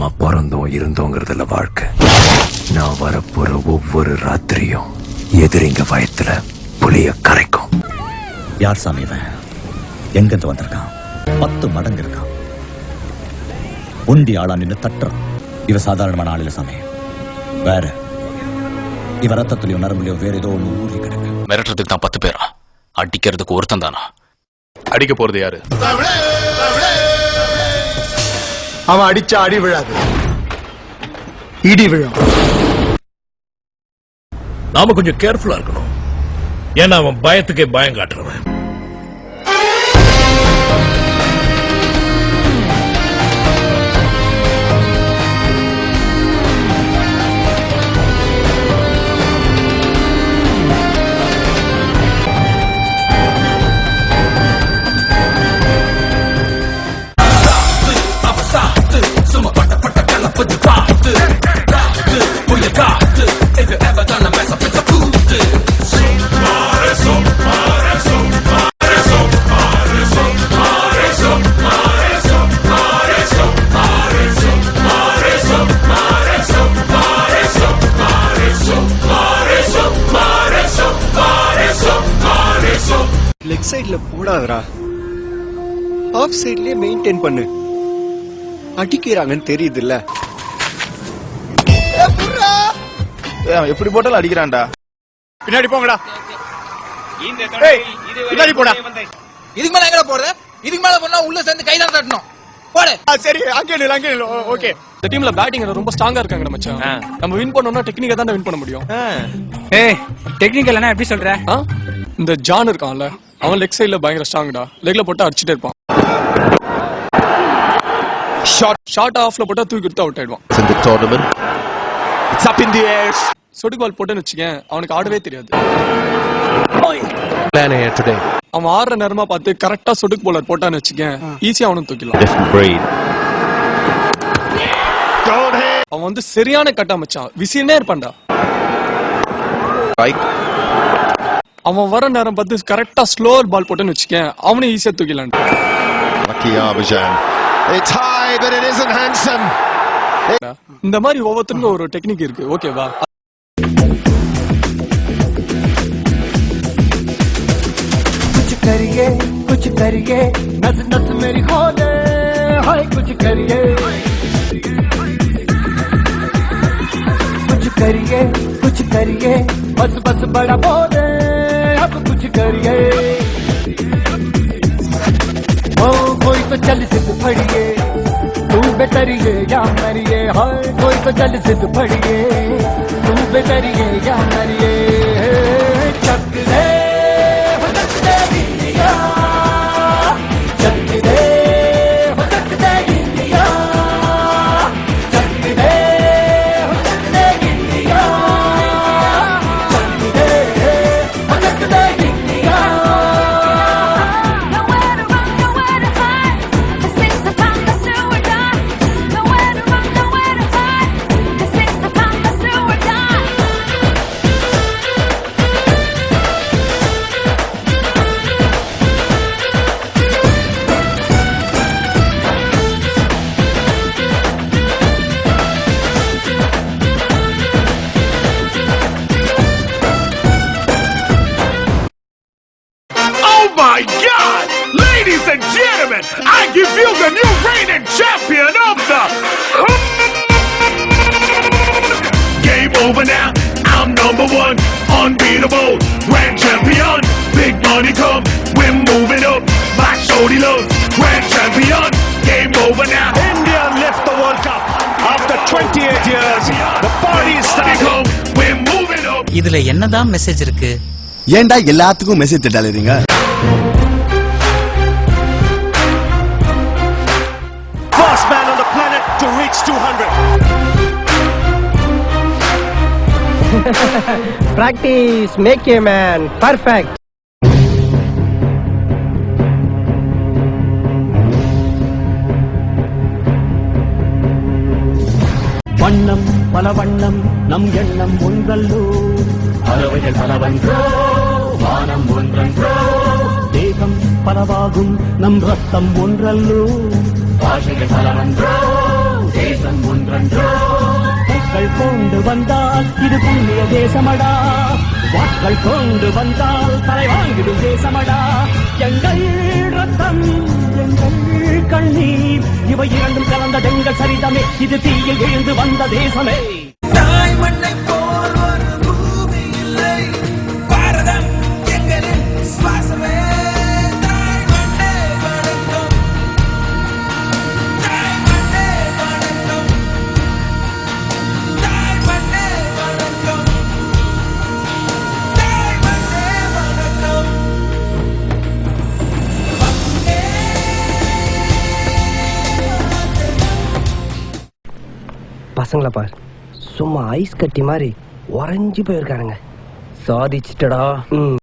நாம பிறந்தோம் இருந்தோங்கிறதுல வாழ்க்கை. நான் வரப்போற ஒவ்வொரு ராத்திரியும் எதிரிங்க வயத்துல புளிய கரைக்கும். யார் சாமி இவன்? எங்கிருந்து வந்திருக்கான்? 10 மடங்கு இருக்கான். உண்டி ஆளா நின்று தட்டுறான். இவ சாதாரணமான ஆள் இல்ல சாமி. வேற இவ ரத்தத்திலயோ நரம்புலயோ வேற ஏதோ ஒண்ணு ஊறி கிடக்கு. மிரட்டுறதுக்கு தான் 10 பேரா? அடிக்கிறதுக்கு ஒருத்தன் தானா? அடிக்க போறது யாரு? அவன் அடிச்சா அடி விழாது, இடி விழும். நாம கொஞ்சம் கேர்ஃபுல்லா இருக்கணும். ஏன்னா அவன் பயத்துக்கே பயம் காட்டுறவன். லெக் சைடுல போடாதடா, ஆஃப் சைட்லயே மெயின்டைன் பண்ணு. அடிக்கிறாங்கன்னு தெரியுது இல்ல? எப்படி போட்டாலும் அடிக்கிறான்டா. பின்னாடி போங்கடா, பின்னாடி போடா. இதுக்கு மேல எங்கடா போறது? இதுக்கு மேல போனா உள்ள சேர்ந்து கைதான் தட்டணும். போடு. சரி, அங்கே நில்லு. ஓகே. இந்த டீம்ல பேட்டிங் ரொம்ப ஸ்ட்ராங்கா இருக்காங்க மச்சான். நம்ம வின் பண்ணனும்னா டெக்னிக்கா தான் வின் பண்ண முடியும். ஏய், டெக்னிக்கல்னா எப்படி சொல்ற? இந்த ஜான் இருக்கான்ல, அவன் லெக் சைடுல பயங்கர ஸ்ட்ராங்டா. லெக்ல போட்டு அடிச்சிட்டே இருப்பான். ஷார்ட் ஆஃப்ல போட்டா தூக்கி எடுத்து அவுட் ஆயிடுவான். In the tournament, it's up in the air. சொடு பால் போட்டுன்னு வச்சுக்கேன், அவனுக்கு ஆடவே தெரியாது. Plan here today. அவன் ஆடுற நேரமா பார்த்து கரெக்டா சொடுக்கு போலர் போட்டான்னு வச்சுக்கேன், ஈஸியா அவனும் தூக்கிடலாம். Different breed. அவன் வந்து சரியான கட்டா மச்சான், விசினே இருப்பான்டா. Right. அவன் வர நேரம் பார்த்து கரெக்டா ஸ்லோவர் பால் போட்டுன்னு வச்சுக்கேன், அவனே ஈஸியா தூக்கிடலாம். Lucky Arbajan. It's high, but it isn't handsome. இந்த மாதிரி ஒவ்வொருத்தருக்கும் ஒரு டெக்னிக் இருக்கு. ஓகேவா? कुछ करिए नस नस मेरी खोले, हाय कुछ करिए बस बस बड़ा बोले, अब कुछ करिए। ओ कोई तो चल सिद्ध फड़िए, तू बेतरिए या मरिए, हाय कोई तो चल सिद्ध फड़िए, तू बेतरिए या मरिए। चक दे My God! Ladies and gentlemen, I give you the new reigning champion of the game over now. I'm number 1, unbeatable, grand champion. Big money come, we're moving up. My shorty love, grand champion. Game over now. India left the World Cup after 28 years. The party is starting. We're moving up. இதுல என்னதான் message இருக்கு? ஏன்டா எல்லாத்துக்கும் message தட்டாலறீங்க? First man on the planet to reach 200. Practice make a man perfect. வண்ணம் பல வண்ணம் நம் எண்ணம் ஒன்றல்லோ, பறவைகள் பலவன்றோ, வானம் ஒன்றன்றோ, தேகம் பலவாகும் நம் ரத்தம் ஒன்றல்லோ, பாஷைகள் பலவன்றோ, தேசம் வானம் ஒன்றன்றோ பூக்கள் கொண்டு வந்தால் இது புண்ணிய தேசமடா வாக்கள் கொண்டு வந்தால் தலை வாங்கிடும் தேசமடா எங்கள் ரத்தம் எங்கள் கண்ணீர் இவை இரண்டும் கலந்த எங்கள் சரிதமே இது தீயில் விழுந்து வந்த தேசமே தாய் மண்ணை போல் ஒரு பூமி இல்லை பாரதம் எங்களின் சுவாசமே தாய் மண்ணே வணக்கம் தாய் மண்ணே வணக்கம் தாய் மண்ணே வணக்கம் தாய் மண்ணே வணக்கம் பசங்கள பார் சும்மா ஐஸ் கட்டி மாதிரி உறைஞ்சு போயிருக்கானுங்க சாதிச்சிட்டடா